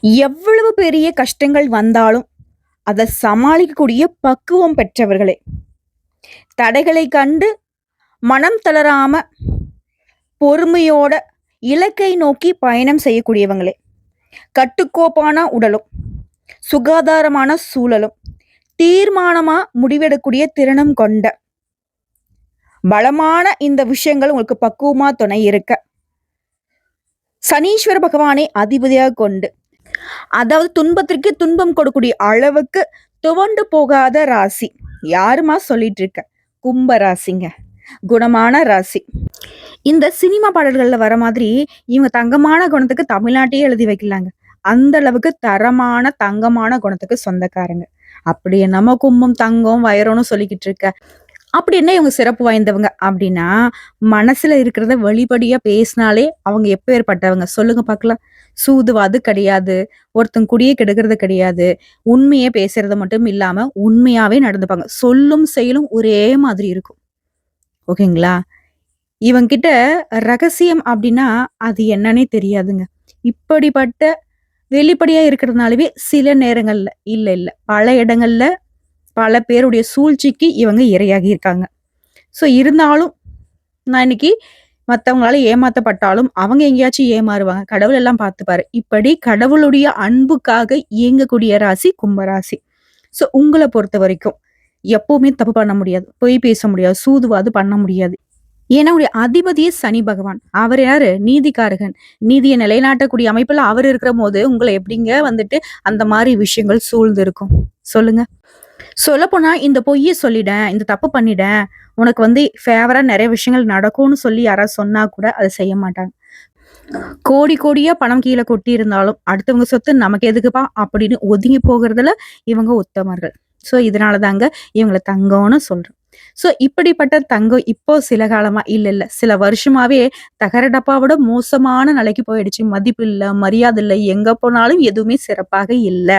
எவ்வளவு பெரிய கஷ்டங்கள் வந்தாலும் அதை சமாளிக்கக்கூடிய பக்குவம் பெற்றவர்களே. தடைகளை கண்டு மனம் தளராம பொறுமையோட இலக்கை நோக்கி பயணம் செய்யக்கூடியவங்களே. கட்டுக்கோப்பான உடலும் சுகாதாரமான சூழலும் தீர்மானமா முடிவெடுக்கக்கூடிய திறனும் கொண்ட பலமான இந்த விஷயங்கள் உங்களுக்கு பக்குவமா துணை இருக்க சனீஸ்வர பகவானை அதிபதியாக கொண்டு, அதாவது துன்பத்திற்கு துன்பம் கொடுக்கக்கூடிய அளவுக்கு துவண்டு போகாத ராசி யாருமா சொல்லிட்டு இருக்க? கும்ப ராசிங்க. குணமான ராசி. இந்த சினிமா பாடல்கள்ல வர மாதிரி இவங்க தங்கமான குணத்துக்கு தமிழ்நாட்டையே எழுதி வைக்கலாங்க. அந்த அளவுக்கு தரமான தங்கமான குணத்துக்கு சொந்தக்காரங்க. அப்படி என்னமோ கும்பம் தங்கம் வைரம்னு சொல்லிக்கிட்டு இருக்க. அப்படி என்ன இவங்க சிறப்பு வாய்ந்தவங்க அப்படின்னா, மனசுல இருக்கிறத வெளிப்படையா பேசினாலே அவங்க எப்பேற்பட்டவங்க சொல்லுங்க பார்க்கலாம். சூதுவாது கிடையாது, ஒருத்தன் குடியே கெடுக்கிறது கிடையாது, உண்மையே பேசுறது மட்டும் இல்லாம உண்மையாவே நடந்துப்பாங்க. சொல்லும் செயலும் ஒரே மாதிரி இருக்கும். ஓகேங்களா? இவங்கிட்ட ரகசியம் அப்படின்னா அது என்னன்னே தெரியாதுங்க. இப்படிப்பட்ட வெளிப்படையா இருக்கிறதுனாலவே சில நேரங்கள்ல இல்ல பல இடங்கள்ல பல பேருடைய சூழ்ச்சிக்கு இவங்க இரையாகி இருக்காங்க. ஸோ இருந்தாலும் நான் இன்னைக்கு மத்தவங்களால ஏமாத்தப்பட்டாலும் அவங்க எங்கேயாச்சும் ஏமாறுவாங்க. கடவுள் எல்லாம் பார்த்துப்பாரு. இப்படி கடவுளுடைய அன்புக்காக இயங்கக்கூடிய ராசி கும்பராசி. ஸோ உங்கள பொறுத்த வரைக்கும் எப்பவுமே தப்பு பண்ண முடியாது. பொய் பேச முடியாது. சூதுவாது பண்ண முடியாது. ஏன்னா உடைய அதிபதியே சனி பகவான். அவர் யாரு? நீதிக்காரகன். நீதியை நிலைநாட்டக்கூடிய அமைப்புல அவர் இருக்கிற போது உங்களை எப்படிங்க வந்துட்டு அந்த மாதிரி விஷயங்கள் சூழ்ந்து இருக்கும் சொல்லுங்க. சொல்லப்போனா இந்த பொய்ய சொல்லிடேன், இந்த தப்பு பண்ணிடேன், உனக்கு வந்து ஃபேவரா நிறைய விஷயங்கள் நடக்கும்னு சொல்லி யாராவது சொன்னா கூட அதை செய்ய மாட்டாங்க. கோடி கோடியா பணம் கீழே கொட்டி இருந்தாலும் அடுத்தவங்க சொத்து நமக்கு எதுக்குப்பா அப்படின்னு ஒதுங்கி போகிறதுல இவங்க உத்தமர்கள். ஸோ இதனால தாங்க இவங்களை தங்கம்னு சொல்றோம். ஸோ இப்படிப்பட்ட தங்கம் இப்போ சில காலமா இல்ல சில வருஷமாவே தகர டப்பாவோட மோசமான நிலைக்கு போயிடுச்சு. மதிப்பு இல்ல, மரியாதை இல்லை, எங்க போனாலும் எதுவுமே சிறப்பாக இல்ல.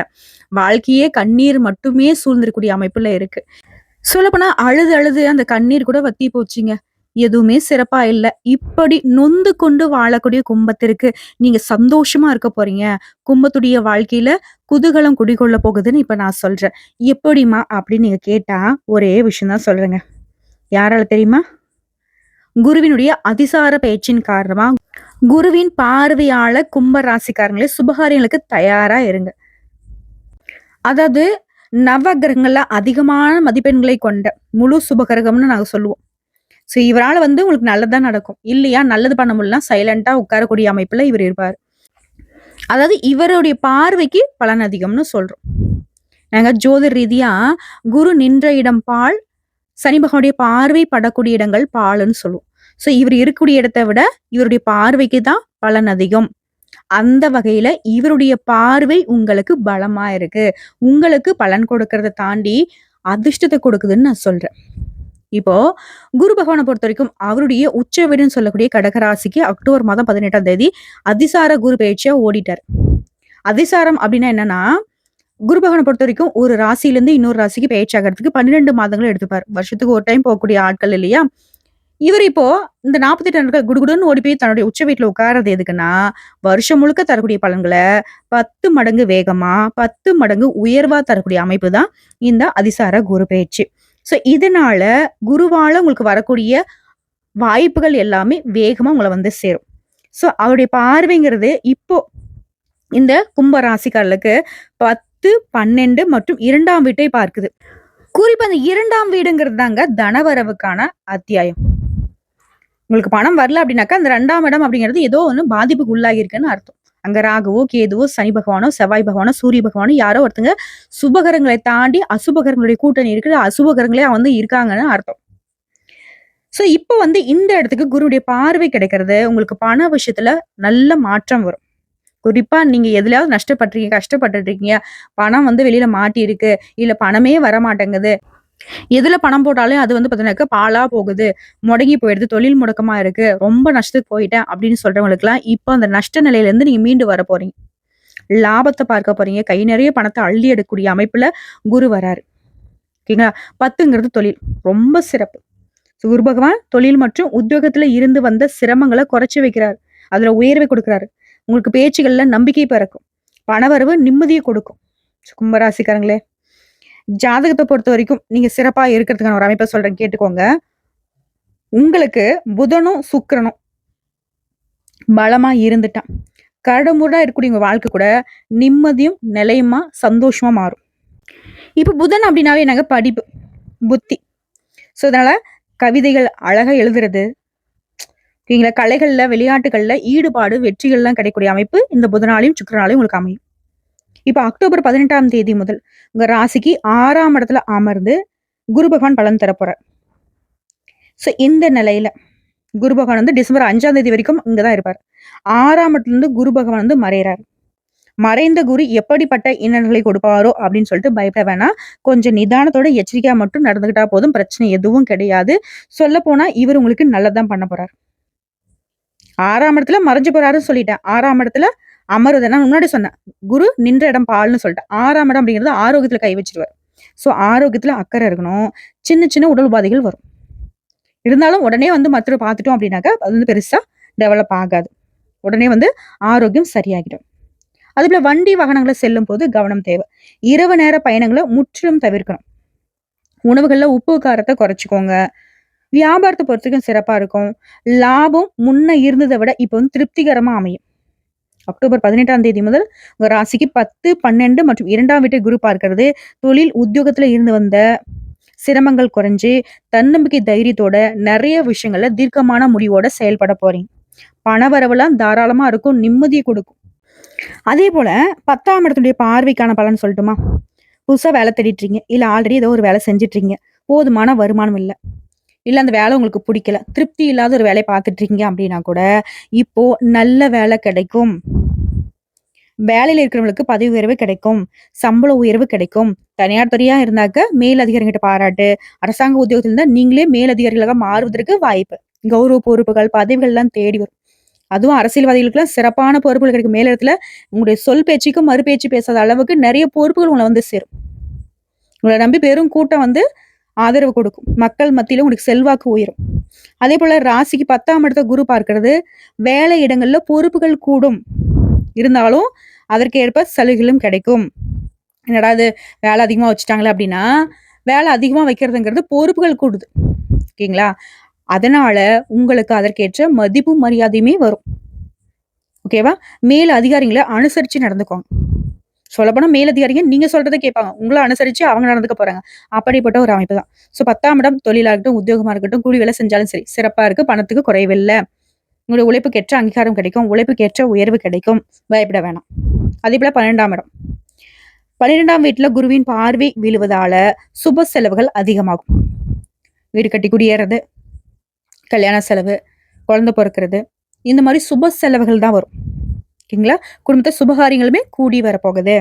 வாழ்க்கையே கண்ணீர் மட்டுமே சூழ்ந்திருக்கக்கூடிய அமைப்புல இருக்கு. சொல்லப்போனா அழுது அழுது அந்த கண்ணீர் கூட வத்தி போச்சுங்க. எதுவுமே சிறப்பா இல்ல. இப்படி நொந்து கொண்டு வாழக்கூடிய கும்பத்திற்கு நீங்க சந்தோஷமா இருக்க போறீங்க. கும்பத்துடைய வாழ்க்கையில குதூகலம் குடிகொள்ள போகுதுன்னு இப்ப நான் சொல்றேன். எப்படிம்மா அப்படின்னு நீங்க கேட்டா ஒரே விஷயம் தான் சொல்றேங்க. யாரால தெரியுமா? குருவினுடைய அதிசார பேச்சின் காரணமா குருவின் பார்வையால கும்ப ராசிக்காரங்களே சுபகாரியங்களுக்கு தயாரா இருங்க. அதாவது நவ கிரகங்கள்ல அதிகமான மதிப்பெண்களை கொண்ட முழு சுபகிரகம்னு நாங்க சொல்லுவோம். ஸோ இவரால வந்து உங்களுக்கு நல்லதுதான் நடக்கும். இல்லையா நல்லது பண்ண முடியலனா சைலண்டா உட்காரக்கூடிய அமைப்புல இவர் இருப்பார். அதாவது இவருடைய பார்வைக்கு பலன் அதிகம்னு சொல்றோம். நாங்க ஜோதிட ரீதியா குரு நின்ற இடம் பால், சனி பகவானுடைய பார்வை படக்கூடிய இடங்கள் பால்ன்னு சொல்லுவோம். ஸோ இவர் இருக்கக்கூடிய இடத்தை விட இவருடைய பார்வைக்கு தான் பலன் அதிகம். அந்த வகையில இவருடைய பார்வை உங்களுக்கு பலமா இருக்கு. உங்களுக்கு பலன் கொடுக்கறத தாண்டி அதிர்ஷ்டத்தை கொடுக்குதுன்னு நான் சொல்றேன். இப்போ குரு பகவானை பொறுத்த வரைக்கும் அவருடைய உச்ச வீடுன்னு சொல்லக்கூடிய கடகராசிக்கு அக்டோபர் மாதம் 18ஆம் தேதி அதிசார குரு பயிற்சியா ஓடிட்டார். அதிசாரம் அப்படின்னா என்னன்னா, குரு பகவானை பொறுத்த வரைக்கும் ஒரு ராசியிலிருந்து இன்னொரு ராசிக்கு பயிற்சி ஆகிறதுக்கு 12 மாதங்கள் எடுத்துப்பார். வருஷத்துக்கு ஒரு டைம் போகக்கூடிய ஆட்கள் இல்லையா? இவர் இப்போ இந்த 48 நாட்கள் குடுகுடுன்னு ஓடி போய் தன்னுடைய உச்ச வீட்டுல உட்கார்றது எதுக்குன்னா, வருஷம் முழுக்க தரக்கூடிய பலன்களை 10 மடங்கு வேகமா 10 மடங்கு உயர்வா தரக்கூடிய அமைப்பு தான் இந்த அதிசார குரு பயிற்சி. ஸோ இதனால குருவால உங்களுக்கு வரக்கூடிய வாய்ப்புகள் எல்லாமே வேகமா உங்களை வந்து சேரும். ஸோ அவருடைய பார்வைங்கிறது இப்போ இந்த கும்ப ராசிக்காரர்களுக்கு 10, 12 மற்றும் 2ஆம் வீட்டை பார்க்குது. குறிப்பா அந்த 2ஆம் வீடுங்கிறது தாங்க தனவரவுக்கான அத்தியாயம். உங்களுக்கு பணம் வரல அப்படின்னாக்கா அந்த 2ஆம் இடம் அப்படிங்கிறது ஏதோ ஒண்ணு பாதிப்புக்கு உள்ளாகி இருக்குன்னு அர்த்தம். அங்க ராகுவோ, கேதுவோ, சனி பகவானோ, செவ்வாய் பகவானோ, சூரிய பகவானோ யாரோ ஒருத்தங்க சுபகரங்களை தாண்டி அசுபகரங்களுடைய கூட்டணி இருக்குது. அசுபகரங்களே வந்து இருக்காங்கன்னு அர்த்தம். சோ இப்ப வந்து இந்த இடத்துக்கு குருவுடைய பார்வை கிடைக்கிறது உங்களுக்கு பண விஷயத்துல நல்ல மாற்றம் வரும். குறிப்பா நீங்க எதுலயாவது நஷ்டப்பட்டிருக்கீங்க, கஷ்டப்பட்டுட்டு இருக்கீங்க, பணம் வந்து வெளியில மாட்டி இருக்கு, இல்ல பணமே வர மாட்டேங்குது, எதுல பணம் போட்டாலும் அது வந்து பாத்தீங்கன்னாக்க பாழா போகுது, முடங்கி போயிடுது, தொழில் முடக்கமா இருக்கு, ரொம்ப நஷ்டத்துக்கு போயிட்டேன் அப்படின்னு சொல்றவங்களுக்கு எல்லாம் இப்போ அந்த நஷ்ட நிலையில இருந்து நீங்க மீண்டு வர போறீங்க. லாபத்தை பார்க்க போறீங்க. கை நிறைய பணத்தை அள்ளி எடுக்கக்கூடிய அமைப்புல குரு வராரு. ஓகேங்களா? 10ங்கிறது தொழில். ரொம்ப சிறப்பு. குரு பகவான் தொழில் மற்றும் உத்தியோகத்துல இருந்து வந்த சிரமங்களை குறைச்சு வைக்கிறார். அதுல உயர்வை கொடுக்கிறாரு. உங்களுக்கு பேச்சுகள்ல நம்பிக்கை பிறக்கும். பணவரவு நிம்மதியை கொடுக்கும். கும்பராசிக்காரங்களே, ஜாதகத்தை பொறுத்த வரைக்கும் நீங்க சிறப்பா இருக்கிறதுக்கான ஒரு அமைப்பை சொல்றேன் கேட்டுக்கோங்க. உங்களுக்கு புதனும் சுக்கிரனும் பலமா இருந்துட்டான், கரடுமுரடா இருக்கக்கூடிய உங்க வாழ்க்கை கூட நிம்மதியும் நிலையுமா சந்தோஷமா மாறும். இப்ப புதன் அப்படின்னாவே என்னங்க? படிப்பு, புத்தி. ஸோ அதனால கவிதைகள் அழகா எழுதுறது, ஓகேங்களா? கலைகள்ல, விளையாட்டுகள்ல ஈடுபாடு, வெற்றிகள்லாம் கிடைக்கக்கூடிய அமைப்பு இந்த புதனாலையும் சுக்கிரனாலையும் உங்களுக்கு அமையும். இப்ப அக்டோபர் 18ஆம் தேதி முதல் உங்க ராசிக்கு 6ஆம் இடத்துல அமர்ந்து குரு பகவான் பலன் தரப்போறார். ஸோ இந்த நிலையில குரு பகவான் வந்து டிசம்பர் 5ஆம் தேதி வரைக்கும் இங்கதான் இருப்பார். 6ஆம் இடத்துல இருந்து குரு பகவான் வந்து மறையறாரு. மறைந்த குரு எப்படிப்பட்ட இன்னல்களை கொடுப்பாரோ அப்படின்னு சொல்லிட்டு பயப்பட வேணாம். கொஞ்சம் நிதானத்தோட எச்சரிக்கையா மட்டும் நடந்துகிட்டா போதும். பிரச்சனை எதுவும் கிடையாது. சொல்ல போனா இவர் உங்களுக்கு நல்லதான் பண்ண போறாரு. 6ஆம் இடத்துல மறைஞ்சு போறாருன்னு சொல்லிட்டேன். 6ஆம் இடத்துல அமருது நான் முன்னாடி சொன்னேன். குரு நின்ற இடம் பால்னு சொல்லிட்டேன். 6ஆம் இடம் அப்படிங்கிறது ஆரோக்கியத்துல கை வச்சிருவார். சோ ஆரோக்கியத்துல அக்கறை இருக்கணும். சின்ன சின்ன உடல் உபாதைகள் வரும். இருந்தாலும் உடனே வந்து மருத்துவரை பார்த்துட்டோம் அப்படின்னாக்கா அது வந்து பெருசா டெவலப் ஆகாது. உடனே வந்து ஆரோக்கியம் சரியாகிடும். அதுபோல வண்டி வாகனங்களை செல்லும் போது கவனம் தேவை. இரவு நேர பயணங்களை முற்றிலும் தவிர்க்கணும். உணவுகள்ல உப்பு காரத்தை குறைச்சிக்கோங்க. வியாபாரத்தை பொறுத்த வரைக்கும் சிறப்பா இருக்கும். லாபம் முன்ன இருந்ததை விட இப்ப வந்து திருப்திகரமா அமையும். அக்டோபர் 18ஆம் தேதி முதல் உங்க ராசிக்கு 10, 12 மற்றும் 2ஆம் வீட்டை குரு பார்க்கிறது தொழில் உத்தியோகத்துல இருந்து வந்த சிரமங்கள் குறைஞ்சு தன்னம்பிக்கை தைரியத்தோட நிறைய விஷயங்கள்ல தீர்க்கமான முடிவோட செயல்பட போறீங்க. பண வரவெல்லாம் தாராளமா இருக்கும், நிம்மதியை கொடுக்கும். அதே போல 10ஆம் இடத்துடைய பார்வைக்கான பலன் சொல்லட்டுமா? புதுசா வேலை தேடிட்டு இருக்கீங்க, இல்ல ஆல்ரெடி ஏதோ ஒரு வேலை செஞ்சுட்டு இருக்கீங்க, போதுமான வருமானம் இல்ல, இல்ல அந்த வேலை உங்களுக்கு பிடிக்கல, திருப்தி இல்லாத ஒரு வேலையை பார்த்துட்டு இருக்கீங்க அப்படின்னா கூட இப்போ நல்ல வேலை கிடைக்கும். வேலையில இருக்கிறவங்களுக்கு பதவி உயர்வு கிடைக்கும், சம்பள உயர்வு கிடைக்கும். தனியார் துறையா இருந்தாக்க மேல் அதிகாரிகிட்ட பாராட்டு, அரசாங்க உத்தியோகத்தில் இருந்தா நீங்களே மேல் அதிகாரிகளாக மாறுவதற்கு வாய்ப்பு, கௌரவ பொறுப்புகள், பதவிகள் எல்லாம் தேடி வரும். அதுவும் அரசியல்வாதிகளுக்குலாம் சிறப்பான பொறுப்புகள் கிடைக்கும். மேலிடத்துல உங்களுடைய சொல் பேச்சுக்கும் மறு பேச்சு பேசாத அளவுக்கு நிறைய பொறுப்புகள் உங்களை வந்து சேரும். உங்களை நம்பி பெரும் கூட்டம் வந்து ஆதரவு கொடுக்கும். மக்கள் மத்தியில உங்களுக்கு செல்வாக்கு உயரும். அதே போல ராசிக்கு 10ஆம் இடத்த குரு பார்க்கிறது வேலை இடங்கள்ல பொறுப்புகள் கூடும். இருந்தாலும் அதற்கு ஏற்ப சலுகைகளும் கிடைக்கும். என்னடா இது வேலை அதிகமா வச்சுட்டாங்களே அப்படின்னா, வேலை அதிகமா வைக்கிறதுங்கிறது பொறுப்புகள் கூடுது. ஓகேங்களா? அதனால உங்களுக்கு அதற்கேற்ற மதிப்பும் மரியாதையுமே வரும். ஓகேவா? மேல் அதிகாரிகளை அனுசரிச்சு நடந்துக்கோங்க. சொல்லப்போனா மேலதிகாரிங்க நீங்க சொல்றதை கேட்பாங்க. உங்கள அனுசரிச்சு அவங்க நடந்துக்க போறாங்க. அப்படிப்பட்ட ஒரு அமைப்பு தான். சோ 10ஆம் இடம் தொழிலா இருக்கட்டும், உத்தியோகமா இருக்கட்டும், கூலி வேலை செஞ்சாலும் சரி, சிறப்பா இருக்கு. பணத்துக்கு குறைவில்ல. உங்களுடைய உழைப்புக்கேற்ற அங்கீகாரம் கிடைக்கும். உழைப்புக்கேற்ற உயர்வு கிடைக்கும். பயப்பட வேணாம். அதே போல 12ஆம் இடம். 12ஆம் வீட்டுல குருவின் பார்வை விழுவதால சுப செலவுகள் அதிகமாகும். வீடு கட்டி குடியேறது, கல்யாண செலவு, குழந்தை பிறக்கிறது, இந்த மாதிரி சுப செலவுகள் தான் வரும். ஓகேங்களா? குடும்பத்தை சுபகாரியங்களுமே கூடி வரப்போகுது.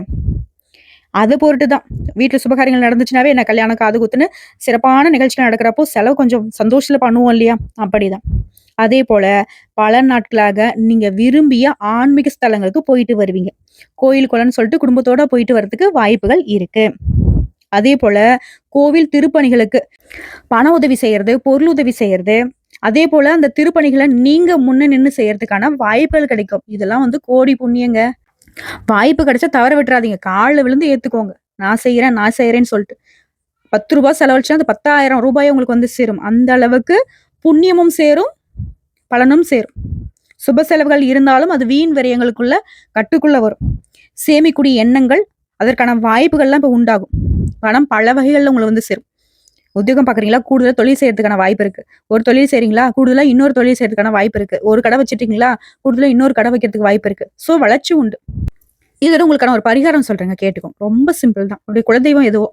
அது பொறுத்துதான் வீட்டுல சுபகாரியங்கள் நடந்துச்சுனாவே என்ன கல்யாணம் காது குத்துன்னு சிறப்பான நிகழ்ச்சிகள் நடக்கிறப்போ செலவு கொஞ்சம் சந்தோஷத்துல பண்ணுவோம் இல்லையா? அப்படிதான். அதே போல பல நாட்களாக நீங்க விரும்பிய ஆன்மீக ஸ்தலங்களுக்கு போயிட்டு வருவீங்க. கோயில் குளம்னு சொல்லிட்டு குடும்பத்தோட போயிட்டு வர்றதுக்கு வாய்ப்புகள் இருக்கு. அதே போல கோவில் திருப்பணிகளுக்கு பண உதவி செய்யறது, பொருள் உதவி செய்யறது, அதே போல அந்த திருப்பணிகளை நீங்க முன்ன நின்னு செய்யறதுக்கான வாய்ப்புகள் கிடைக்கும். இதெல்லாம் வந்து கோடி புண்ணியங்க. வாய்ப்பு கிடைச்சா தவற விட்டுறாதீங்க. கால்ல விழுந்து ஏத்துக்கோங்க. நான் செய்யறேன், நான் செய்யறேன்னு சொல்லிட்டு. ரூ. 10 செலவழிச்சா அந்த 10,000 ரூபாய் உங்களுக்கு வந்து சேரும். அந்த அளவுக்கு புண்ணியமும் சேரும், பலனும் சேரும். சுப செலவுகள் இருந்தாலும் அது வீண் விரயங்களுக்குள்ள கட்டுக்குள்ள வரும். சேமிக்கூடிய எண்ணங்கள், அதற்கான வாய்ப்புகள்லாம் இப்ப உண்டாகும். பணம் பல வகைகள்ல உங்களுக்கு வந்து சேரும். உத்தியோகம் பாக்குறீங்களா? கூடுதலா தொழில் செய்யறதுக்கான வாய்ப்பு இருக்கு. ஒரு தொழில் செய்றீங்களா? கூடுதலா இன்னொரு தொழில் செய்யறதுக்கான வாய்ப்பு இருக்கு. ஒரு கடை வச்சிட்டீங்களா? கூடுதலா இன்னொரு கடை வைக்கிறதுக்கு வாய்ப்பு இருக்கு. சோ வளர்ச்சி உண்டு. இதோட உங்களுக்கான ஒரு பரிகாரம் சொல்றேங்க கேட்டுக்கோங்க. ரொம்ப சிம்பிள் தான். உங்களுடைய குலதெய்வம் எதுவோ,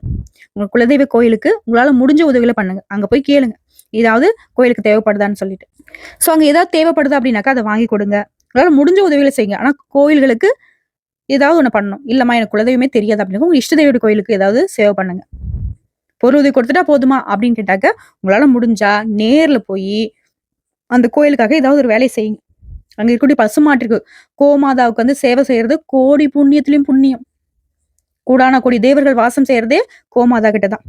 உங்க குலதெய்வ கோயிலுக்கு உங்களால முடிஞ்ச உதவிகளை பண்ணுங்க. அங்க போய் கேளுங்க. ஏதாவது கோயிலுக்கு தேவைப்படுதான்னு சொல்லிட்டு. சோ அங்க ஏதாவது தேவைப்படுது அப்படின்னாக்கா அதை வாங்கி கொடுங்க. உங்களால முடிஞ்ச உதவிகளை செய்யுங்க. ஆனா கோயில்களுக்கு ஏதாவது ஒண்ணு பண்ணணும். இல்லம்மா எனக்கு குலதெய்வமே தெரியாது அப்படின்னா உங்க இஷ்ட தெய்வ கோயிலுக்கு ஏதாவது சேவை பண்ணுங்க. பொருள் உதவி கொடுத்துட்டா போதுமா அப்படின்னு கேட்டாக்க உங்களால முடிஞ்சா நேர்ல போய் அந்த கோயிலுக்காக ஏதாவது ஒரு வேலையை செய்யுங்க. அங்க இருக்கக்கூடிய பசுமாட்டிற்கு கோமாதாவுக்கு வந்து சேவை செய்யறது கோடி புண்ணியத்திலயும் புண்ணியம். கூடான கோடி தேவர்கள் வாசம் செய்யறதே கோமாதா கிட்டதான்.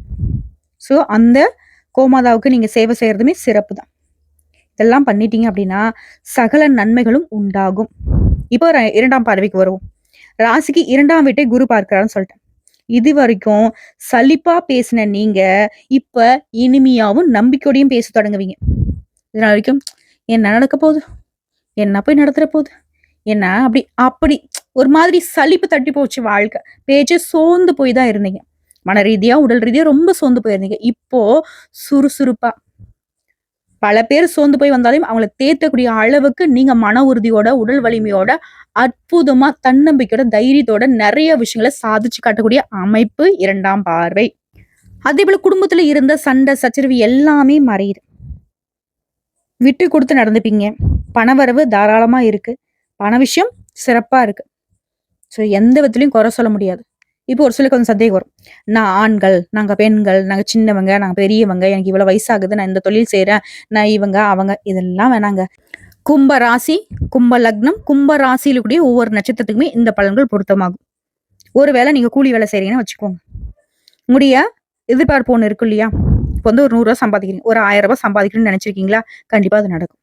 சோ அந்த கோமாதாவுக்கு நீங்க சேவை செய்யறதுமே சிறப்பு தான். இதெல்லாம் பண்ணிட்டீங்க அப்படின்னா சகல நன்மைகளும் உண்டாகும். இப்போ 2ஆம் பார்வைக்கு வருவோம். ராசிக்கு 2ஆம் வீட்டை குரு பார்க்கிறாருன்னு சொல்லிட்டேன். இது வரைக்கும் சலிப்பா பேசின நீங்க இப்ப இனிமையாவும் நம்பிக்கையோடையும் பேச தொடங்குவீங்க. இதனால வரைக்கும் என்ன நடக்க போகுது, என்ன போய் நடத்துற போகுது, என்ன அப்படி அப்படி ஒரு மாதிரி சலிப்பு தட்டி போச்சு வாழ்க்கை. பேச்சு சோர்ந்து போய் தான் இருந்தீங்க. மன ரீதியா உடல் ரீதியா ரொம்ப சோர்ந்து போயிருந்தீங்க. இப்போ சுறுசுறுப்பா பல பேர் சோர்ந்து போய் வந்தாலும் அவங்கள தேத்தக்கூடிய அளவுக்கு நீங்க மன உறுதியோட உடல் வலிமையோட அற்புதமா தன்னம்பிக்கையோட தைரியத்தோட நிறைய விஷயங்களை சாதிச்சு காட்டக்கூடிய அமைப்பு 2ஆம் பார்வை. அதே போல குடும்பத்துல இருந்த சண்டை சச்சரவு எல்லாமே மறையுது. விட்டு கொடுத்து நடந்துப்பீங்க. பணவரவு தாராளமா இருக்கு. பண விஷயம் சிறப்பா இருக்கு. ஸோ எந்த விதத்துலயும் குறை சொல்ல முடியாது. இப்போ ஒரு சிலருக்கு கொஞ்சம் சந்தேகம் வரும். நான் ஆண்கள், நாங்க பெண்கள், நாங்க சின்னவங்க, நாங்க பெரியவங்க, எனக்கு இவ்வளவு வயசாகுது, நான் இந்த தொழில் செய்யறேன், நான் இவங்க அவங்க இதெல்லாம் வேணாங்க. கும்ப ராசி, கும்ப லக்னம், கும்ப ராசியில கூடிய ஒவ்வொரு நட்சத்திரத்துக்குமே இந்த பலன்கள் பொருத்தமாகும். ஒருவேளை நீங்க கூலி வேலை செய்றீங்கன்னு வச்சுக்கோங்க. உங்களுடைய எதிர்பார்ப்பு ஒண்ணு இருக்கு இல்லையா? இப்போ வந்து ஒரு 100 ரூபாய் சம்பாதிக்கிறீங்க, ஒரு 1000 ரூபாய் சம்பாதிக்கணும்னு நினைச்சிருக்கீங்களா? கண்டிப்பா அது நடக்கும்.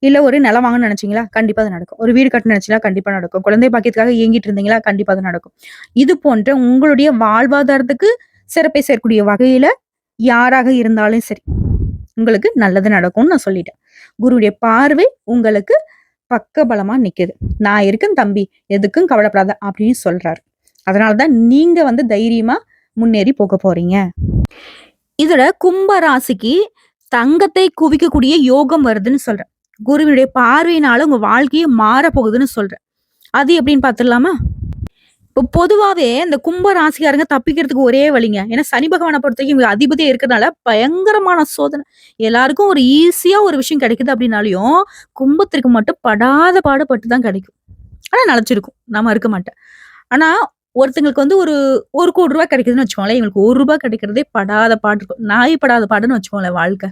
இல்ல ஒரு நிலம் வாங்கணும்னு நினைச்சீங்களா? கண்டிப்பா அது நடக்கும். ஒரு வீடு கட்டணும்னு நினைச்சீங்களா? கண்டிப்பா நடக்கும். குழந்தை பாக்கியத்துக்காக ஏங்கிட்டு இருந்தீங்களா? கண்டிப்பா அது நடக்கும். இது போன்ற உங்களுடைய வாழ்வாதாரத்துக்கு சிறப்பை சேர்க்கக்கூடிய வகையில யாராக இருந்தாலும் சரி, உங்களுக்கு நல்லது நடக்கும்னு நான் சொல்லிட்டேன். குருவுடைய பார்வை உங்களுக்கு பக்கபலமா நிக்குது. நான் இருக்கேன் தம்பி, எதுக்கும் கவலைப்படாத அப்படின்னு சொல்றாரு. அதனாலதான் நீங்க வந்து தைரியமா முன்னேறி போக போறீங்க. இதுல கும்ப ராசிக்கு தங்கத்தை குவிக்கக்கூடிய யோகம் வருதுன்னு சொல்றேன். குருவினுடைய பார்வையினால உங்க வாழ்க்கையே மாற போகுதுன்னு சொல்றேன். அது எப்படின்னு பாத்துடலாமா? இப்போ பொதுவாவே இந்த கும்ப ராசிக்காரங்க தப்பிக்கிறதுக்கு ஒரே வழிங்க. ஏன்னா சனி பகவானை பொறுத்த வரைக்கும் இவங்க அதிபதியா இருக்கிறதுனால பயங்கரமான சோதனை. எல்லாருக்கும் ஒரு ஈஸியா ஒரு விஷயம் கிடைக்குது அப்படின்னாலையும் கும்பத்திற்கு மட்டும் படாத பாடுபட்டு தான் கிடைக்கும். ஆனா நிலைச்சிருக்கும். நாம இருக்க மாட்டேன். ஆனா ஒருத்தங்களுக்கு வந்து ஒரு 1,00,00,000 ரூபாய் கிடைக்குதுன்னு வச்சுக்கோங்களேன். இவங்களுக்கு 1 ரூபாய் கிடைக்கிறதே படாத பாடு இருக்கும். நாய் படாத பாடுன்னு வச்சுக்கோங்களேன் வாழ்க்கை.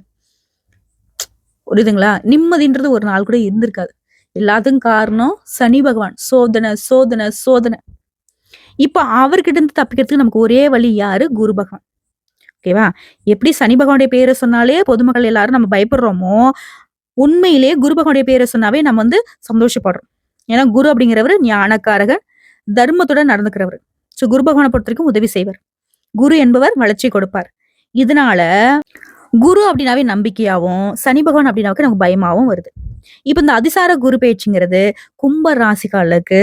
புரியுதுங்களா? நிம்மதின்றது ஒரு நாள் கூட இருந்திருக்காது. எல்லாத்துக்கும் காரணம் சனி பகவான். சோதனை, சோதனை, சோதனை. இப்ப அவர்கிட்ட இருந்து தப்பிக்கிறதுக்கு நமக்கு ஒரே வழி யாரு? குரு பகவான். ஓகேவா? எப்படி சனி பகவானுடைய பேரை சொன்னாலே பொதுமக்கள் எல்லாரும் நம்ம பயப்படுறோமோ, உண்மையிலேயே குரு பகவானுடைய பேரை சொன்னாவே நம்ம வந்து சந்தோஷப்படுறோம். ஏன்னா குரு அப்படிங்கிறவரு ஞானக்காரகர், தர்மத்தோட நடந்துக்கிறவர். சோ குரு பகவானை பொறுத்த வரைக்கும் உதவி செய்வர். குரு என்பவர் வளர்ச்சி கொடுப்பார். இதனால குரு அப்படின்னாவே நம்பிக்கையாவும், சனி பகவான் அப்படின்னாவே நமக்கு பயமாவும் வருது. இப்ப இந்த அதிசார குரு பயிற்சிங்கிறது கும்ப ராசிக்காரர்களுக்கு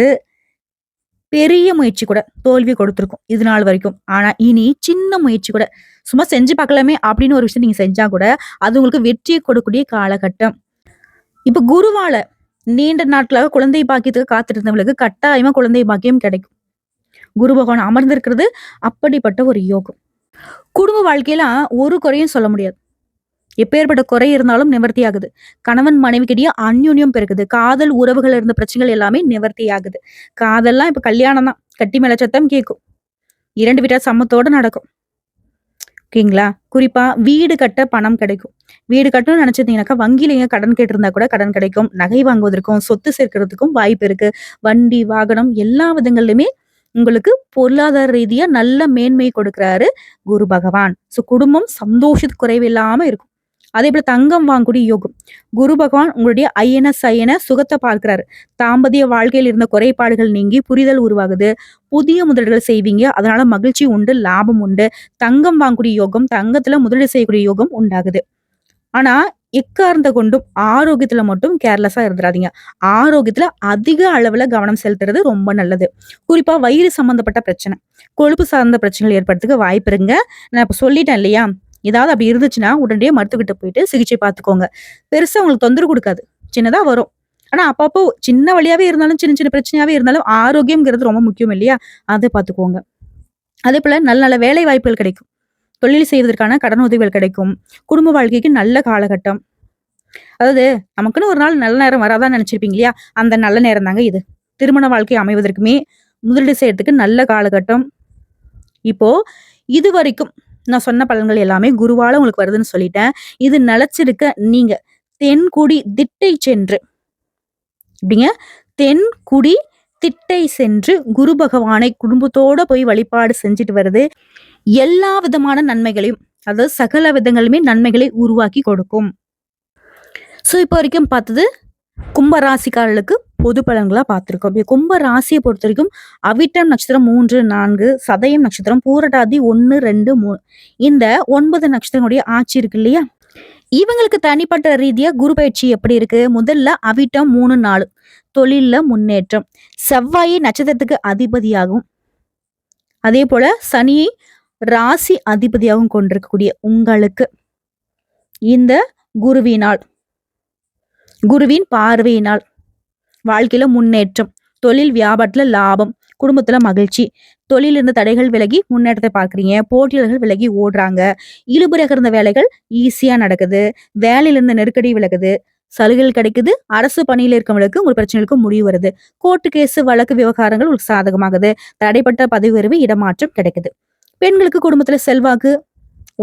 பெரிய முயற்சி கூட தோல்வி கொடுத்திருக்கும் இது நாள் வரைக்கும். ஆனா இனி சின்ன முயற்சி கூட சும்மா செஞ்சு பார்க்கலாமே அப்படின்னு ஒரு விஷயம் நீங்க செஞ்சா கூட அது உங்களுக்கு வெற்றியை கொடுக்கக்கூடிய காலகட்டம். இப்ப குருவால நீண்ட நாட்களாக குழந்தை பாக்கியத்துக்கு காத்துட்டு இருந்தவங்களுக்கு கட்டாயமா குழந்தை பாக்கியம் கிடைக்கும். குரு பகவான் அமர்ந்திருக்கிறது அப்படிப்பட்ட ஒரு யோகம். குடும்ப வாழ்க்கையில ஒரு குறையும் சொல்ல முடியாது. எப்பேற்பட்ட குறை இருந்தாலும் நிவர்த்தி ஆகுது. கணவன் மனைவிக்கிடையே அந்யோன்யம் பெருகுது. காதல் உறவுகள் இருந்த பிரச்சனைகள் எல்லாமே நிவர்த்தி ஆகுது. காதல்லாம் இப்ப கல்யாணம் தான். கட்டி மேல சத்தம் கேட்கும். 2 வீட்டார் சம்மத்தோட நடக்கும். ஓகேங்களா? குறிப்பா வீடு கட்ட பணம் கிடைக்கும். வீடு கட்டணும்னு நினைச்சிருந்தீங்கன்னாக்கா வங்கியில கடன் கேட்டிருந்தா கூட கடன் கிடைக்கும். நகை வாங்குவதற்கும் சொத்து சேர்க்கிறதுக்கும் வாய்ப்பு இருக்கு. வண்டி வாகனம் எல்லா விதங்களிலுமே உங்களுக்கு பொருளாதார ரீதியா நல்ல மேன்மை கொடுக்கிறாரு குரு பகவான். சோ குடும்பம் சந்தோஷத்துக்கு குறைவில்லாம இருக்கும். அதே போல தங்கம் வாங்கக்கூடிய யோகம். குரு பகவான் உங்களுடைய ஐயன சுகத்தை பார்க்கிறாரு. தாம்பத்திய வாழ்க்கையில் இருந்த குறைபாடுகள் நீங்கி புரிதல் உருவாகுது. புதிய முதலீடுகள் செய்வீங்க. அதனால மகிழ்ச்சி உண்டு, லாபம் உண்டு. தங்கம் வாங்கக்கூடிய யோகம், தங்கத்துல முதலீடு செய்யக்கூடிய யோகம் உண்டாகுது. ஆனா எக்காரணத்தை கொண்டும் ஆரோக்கியத்துல மட்டும் கேர்லெஸ்ஸா இருந்துடாதீங்க. ஆரோக்கியத்துல அதிக அளவுல கவனம் செலுத்துறது ரொம்ப நல்லது. குறிப்பா வயிறு சம்பந்தப்பட்ட பிரச்சனை, கொழுப்பு சார்ந்த பிரச்சனைகள் ஏற்படுறதுக்கு வாய்ப்பு இருங்க. நான் இப்ப சொல்லிட்டேன் இல்லையா? ஏதாவது அப்படி இருந்துச்சுன்னா உடனடியே மருத்துவர்கிட்ட போயிட்டு சிகிச்சை பார்த்துக்கோங்க. பெருசா உங்களுக்கு தொந்தரவு கொடுக்காது. சின்னதா வரும். ஆனா அப்பப்போ சின்ன வழியாவே இருந்தாலும் சின்ன சின்ன பிரச்சனையாவே இருந்தாலும் ஆரோக்கியம்ங்கிறது ரொம்ப முக்கியம் இல்லையா? அதை பார்த்துக்கோங்க. அதே போல நல்ல நல்ல வேலை வாய்ப்புகள் கிடைக்கும். தொழில் செய்வதற்கான கடன் உதவிகள் கிடைக்கும். குடும்ப வாழ்க்கைக்கு நல்ல காலகட்டம். அதாவது நமக்குன்னு ஒரு நாள் நல்ல நேரம் வராதான்னு நினைச்சிருப்பீங்க இல்லையா? அந்த நல்ல நேரம் தாங்க இது. திருமண வாழ்க்கை அமைவதற்குமே முதலீடு செய்யறதுக்கு நல்ல காலகட்டம். இப்போ இது வரைக்கும் நான் சொன்ன பலன்கள் எல்லாமே குருவால உங்களுக்கு வருதுன்னு சொல்லிட்டேன். இது நிலைச்சிருக்க நீங்க தென்குடி திட்டை சென்று இப்படிங்க தென்குடி திட்டை சென்று குரு பகவானை குடும்பத்தோட போய் வழிபாடு செஞ்சுட்டு வருது எல்லா விதமான நன்மைகளையும், அதாவது சகல விதங்களுமே நன்மைகளை உருவாக்கி கொடுக்கும். சோ இப்போ வரைக்கும் பார்த்தது கும்பராசிக்காரர்களுக்கு பொது பலன்களா பார்த்திருக்கோம். இப்ப கும்ப ராசியை பொறுத்த வரைக்கும் அவிட்டம் நட்சத்திரம் 3, 4, சதயம் நட்சத்திரம், பூரட்டாதி 1, 2, 3 இந்த 9 நட்சத்திரங்களுடைய ஆட்சி இருக்கு இல்லையா? இவங்களுக்கு தனிப்பட்ட ரீதியா குரு பயிற்சி எப்படி இருக்கு? முதல்ல அவிட்டம் 3, 4 தொழில்ல முன்னேற்றம். செவ்வாயை நட்சத்திரத்துக்கு அதிபதியாகவும், அதே போல சனியை ராசி அதிபதியாகவும் கொண்டிருக்கக்கூடிய உங்களுக்கு இந்த குருவினால், குருவின் பார்வையினால் வாழ்க்கையில முன்னேற்றம், தொழில் வியாபாரத்துல லாபம், குடும்பத்துல மகிழ்ச்சி, தொழில் இருந்த தடைகள் விலகி முன்னேற்றத்தை பார்க்குறீங்க, போட்டியாளர்கள் விலகி ஓடுறாங்க, இழுபறியாக இருந்த வேலைகள் ஈஸியா நடக்குது, வேலையில இருந்த நெருக்கடி விலகுது, சலுகைகள் கிடைக்குது, அரசு பணியில இருக்கவங்களுக்கு உங்க பிரச்சனைகளுக்கு முடிவு வருது, கோர்ட்டு கேஸ் வழக்கு விவகாரங்கள் உங்களுக்கு சாதகமாகுது, தடைப்பட்ட பதவி உயர்வு இடமாற்றம் கிடைக்குது. பெண்களுக்கு குடும்பத்துல செல்வாக்கு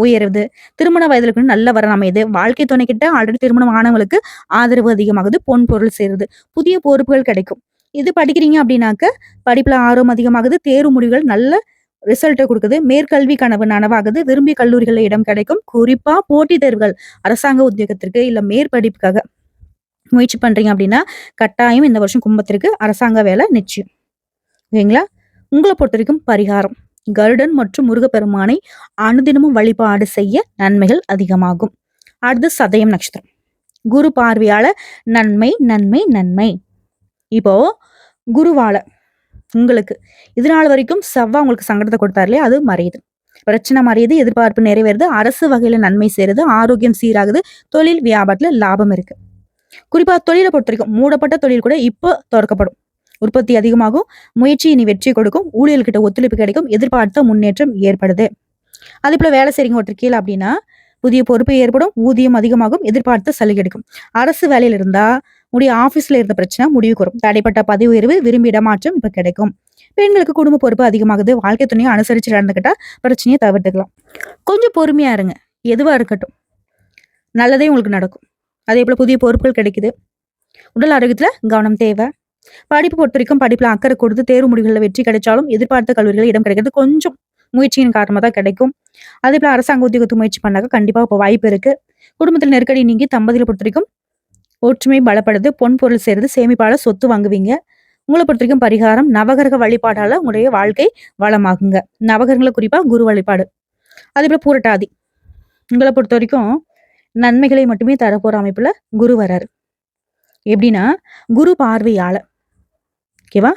உயருது, திருமண வயதுல நல்ல வரன் அமையுது, வாழ்க்கை துணை கிட்ட ஆல்ரெடி திருமணம் ஆனவங்களுக்கு ஆதரவு அதிகமாகுது, பொன் பொருள் சேருது, புதிய பொறுப்புகள் கிடைக்கும். இது படிக்கிறீங்க அப்படின்னாக்க படிப்புல ஆர்வம் அதிகமாகுது, தேர்வு முடிவுகள் நல்ல ரிசல்ட்டை கொடுக்குது, மேற்கல்வி கனவு நனவாகுது, விரும்பிய கல்லூரிகளில் இடம் கிடைக்கும். குறிப்பா போட்டித் தேர்வுகள், அரசாங்க உத்தியோகத்திற்கு இல்ல மேற்படிப்புக்காக முயற்சி பண்றீங்க அப்படின்னா கட்டாயம் இந்த வருஷம் கும்பத்திற்கு அரசாங்க வேலை நிச்சயம். ஓகேங்களா? உங்களை பொறுத்த வரைக்கும் பரிகாரம் கருடன் மற்றும் முருகப்பெருமானை அனுதினமும் வழிபாடு செய்ய நன்மைகள் அதிகமாகும். அடுத்து சதயம் நட்சத்திரம், குரு பார்வையால நன்மை நன்மை நன்மை. இப்போ குருவால உங்களுக்கு இதனால வரைக்கும் செவ்வாய் உங்களுக்கு சங்கடத்தை கொடுத்தாரு இல்லையா, அது மறையுது, பிரச்சனை மறையுது, எதிர்பார்ப்பு நிறைவேறுது, அரசு வகையில நன்மை சேருது, ஆரோக்கியம் சீராகுது, தொழில் வியாபாரத்துல லாபம் இருக்கு. குறிப்பா தொழிலை பொறுத்த வரைக்கும் மூடப்பட்ட தொழில் கூட இப்போ திறக்கப்படும், உற்பத்தி அதிகமாகும், முயற்சி இனி வெற்றி கொடுக்கும், ஊழியர்கிட்ட ஒத்துழைப்பு கிடைக்கும், எதிர்பார்த்த முன்னேற்றம் ஏற்படுது. அதே போல வேலை செய்றீங்க ஒருத்தர் கீழே அப்படின்னா புதிய பொறுப்பு ஏற்படும், ஊதியம் அதிகமாகும், எதிர்பார்த்த சலுகை கிடைக்கும். அரசு வேலையில இருந்தா உடைய ஆபீஸ்ல இருந்த பிரச்சனை முடிவுக்கு வரும், தடைப்பட்ட பதவி உயர்வு, விரும்பி இடமாற்றம் இப்ப கிடைக்கும். பெண்களுக்கு குடும்ப பொறுப்பு அதிகமாகுது, வாழ்க்கை துணையை அனுசரிச்சு நடந்துக்கிட்டா பிரச்சனையை தவிர்த்துக்கலாம். கொஞ்சம் பொறுமையா இருங்க, எதுவா இருக்கட்டும் நல்லதே உங்களுக்கு நடக்கும். அதே போல புதிய பொறுப்புகள் கிடைக்குது, உடல் ஆரோக்கியத்துல கவனம் தேவை. படிப்பு பொறுத்த வரைக்கும் படிப்புல அக்கறை கொடுத்து தேர்வு முடிவுகளில் வெற்றி கிடைச்சாலும் எதிர்பார்த்த கல்லூரிகள் இடம் கிடைக்கிறது கொஞ்சம் முயற்சியின் காரணமா தான் கிடைக்கும். அதே போல அரசாங்க உத்தியோகத்தை முயற்சி பண்ணாக்க கண்டிப்பா இப்போ வாய்ப்பு இருக்கு. குடும்பத்தில் நெருக்கடி நீங்கி தம்பதிகளை பொறுத்த வரைக்கும் ஒற்றுமை பலப்படுது, பொன் பொருள் சேருது, சேமிப்பால சொத்து வாங்குவீங்க. உங்களை பொறுத்த வரைக்கும் பரிகாரம் நவகிரக வழிபாடால உங்களுடைய வாழ்க்கை வளமாகுங்க. நவகிரகங்களை குறிப்பா குரு வழிபாடு. அதே போல பூரட்டாதி உங்களை பொறுத்த வரைக்கும் நன்மைகளை மட்டுமே தரப்போற அமைப்புல குரு வராரு. எப்படின்னா குரு பார்வையால, ஓகேவா,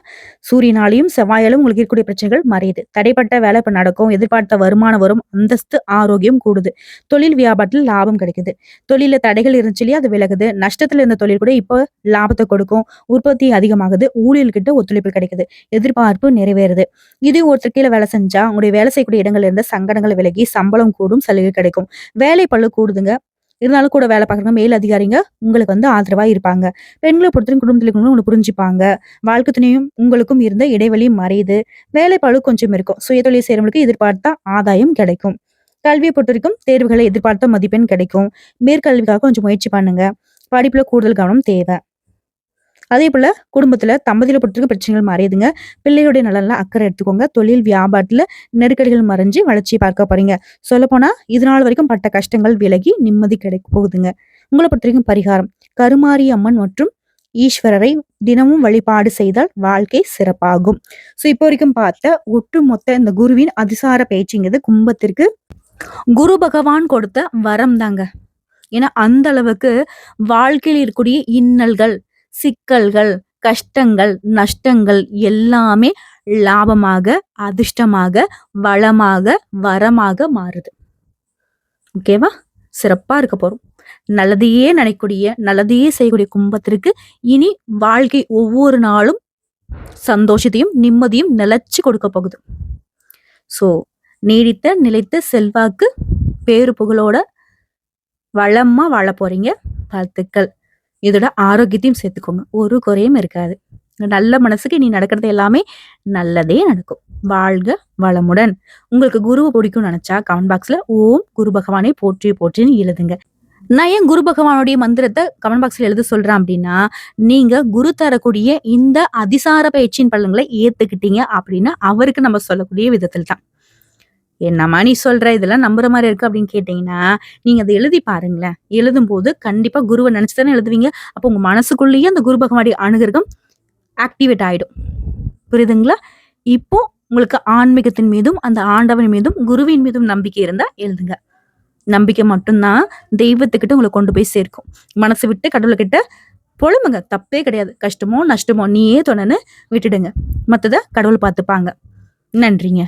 சூரியனாலையும் செவ்வாயாலும் உங்களுக்கு இருக்கக்கூடிய பிரச்சனைகள் மறையுது, தடைப்பட்ட வேலை இப்ப நடக்கும், எதிர்பார்த்த வருமானம் வரும், அந்தஸ்து ஆரோக்கியம் கூடுது, தொழில் வியாபாரத்தில் லாபம் கிடைக்குது, தொழில தடைகள் இருந்துச்சு இல்லையா அது விலகுது, நஷ்டத்துல இருந்த தொழில் கூட இப்போ லாபத்தை கொடுக்கும், உற்பத்தி அதிகமாகுது, ஊழியர்கிட்ட ஒத்துழைப்பு கிடைக்குது, எதிர்பார்ப்பு நிறைவேறுது. இது ஒருத்தர் கீழே வேலை செஞ்சா உங்களுடைய வேலை செய்யக்கூடிய இடங்கள்ல இருந்த சங்கடங்கள் விலகி சம்பளம் கூடும், சலுகை கிடைக்கும், வேலை பளு கூடுதுங்க. இருந்தாலும் கூட வேலை பார்க்குறவங்க மேல் அதிகாரிங்க உங்களுக்கு ஆதரவா இருப்பாங்க. பெண்களை பொறுத்தவரைக்கும் குடும்பத்தில் இருக்கவங்களும் உங்களை புரிஞ்சுப்பாங்க. வாழ்க்கை துணையும் உங்களுக்கும் இருந்த இடைவெளி மறையுது, வேலை பளு கொஞ்சம் இருக்கும், சுயதொழில் செய்யறவங்களுக்கு எதிர்பார்த்த ஆதாயம் கிடைக்கும். கல்வியை பொறுத்த வரைக்கும் தேர்வுகளை எதிர்பார்த்த மதிப்பெண் கிடைக்கும், மேற்கல்விக்காக கொஞ்சம் முயற்சி பண்ணுங்க, படிப்புல கூடுதல் கவனம் தேவை. அதே போல குடும்பத்துல தம்பதியில பொறுத்தவரைக்கும் பிரச்சனைகள் மறையுதுங்க, பிள்ளைகளுடைய நலன்ல அக்கறை எடுத்துக்கோங்க, தொழில் வியாபாரத்துல நெருக்கடிகள் மறைஞ்சு வளர்ச்சி பார்க்க போறீங்க. சொல்ல போனா இதனால் வரைக்கும் பட்ட கஷ்டங்கள் விலகி நிம்மதி கிடைக்க போகுதுங்க. உங்களை பொறுத்த வரைக்கும் பரிகாரம் கருமாரி அம்மன் மற்றும் ஈஸ்வரரை தினமும் வழிபாடு செய்தால் வாழ்க்கை சிறப்பாகும். சோ இப்போ வரைக்கும் பார்த்த ஒட்டுமொத்த இந்த குருவின் அதிசார பேச்சுங்கிறது கும்பத்திற்கு குரு பகவான் கொடுத்த வரம் தாங்க. ஏன்னா அந்த அளவுக்கு வாழ்க்கையில் இருக்கக்கூடிய இன்னல்கள், சிக்கல்கள், கஷ்டங்கள், நஷ்டங்கள் எல்லாமே லாபமாக, அதிர்ஷ்டமாக, வளமாக, வரமாக மாறுது. ஓகேவா? சிறப்பா இருக்க போறோம். நல்லதையே நினைக்கூடிய, நல்லதையே செய்யக்கூடிய கும்பத்திற்கு இனி வாழ்க்கை ஒவ்வொரு நாளும் சந்தோஷத்தையும் நிம்மதியும் நிலைச்சு கொடுக்க போகுது. சோ நீடித்த நிலைத்த செல்வாக்கு பேரு புகழோட வளமா வாழ போறீங்க. வாழ்த்துக்கள். இதோட ஆரோக்கியத்தையும் சேர்த்துக்கோங்க, ஒரு குறையும் இருக்காது. நல்ல மனசுக்கு நீ நடக்கிறது எல்லாமே நல்லதே நடக்கும். வாழ்க வளமுடன். உங்களுக்கு குருவை பிடிக்கும்னு நினைச்சா கமெண்ட் பாக்ஸ்ல ஓம் குரு பகவானை போற்றி போற்றின்னு எழுதுங்க. நான் ஏன் குரு பகவானுடைய மந்திரத்தை கமெண்ட் பாக்ஸ்ல எழுத சொல்றேன் அப்படின்னா, நீங்க குரு தரக்கூடிய இந்த அதிசார பயிற்சியின் பலன்களை ஏத்துக்கிட்டீங்க அப்படின்னா அவருக்கு நம்ம சொல்லக்கூடிய விதத்தில் தான். என்னம்மா நீ சொல்ற இதெல்லாம் நம்புற மாதிரி இருக்கு அப்படின்னு கேட்டீங்கன்னா, நீங்க அதை எழுதி பாருங்களேன். எழுதும்போது கண்டிப்பா குருவ நினைச்சு தானே எழுதுவீங்க. அப்போ உங்க மனசுக்குள்ளேயே அந்த குரு பகவானுடைய அனுகிரகம் ஆக்டிவேட் ஆயிடும். புரியுதுங்களா? இப்போ உங்களுக்கு ஆன்மீகத்தின் மீதும், அந்த ஆண்டவன் மீதும், குருவின் மீதும் நம்பிக்கை இருந்தா எழுதுங்க. நம்பிக்கை மட்டும்தான் தெய்வத்துக்கிட்ட உங்கள கொண்டு போய் சேர்க்கும். மனசு விட்டு கடவுள்கிட்ட பொலம்புங்க. தப்பே கிடையாது. கஷ்டமோ, நஷ்டமோ நீயே துணைன்னு விட்டுடுங்க. மத்தத கடவுள் பார்த்துப்பாங்க. நன்றிங்க.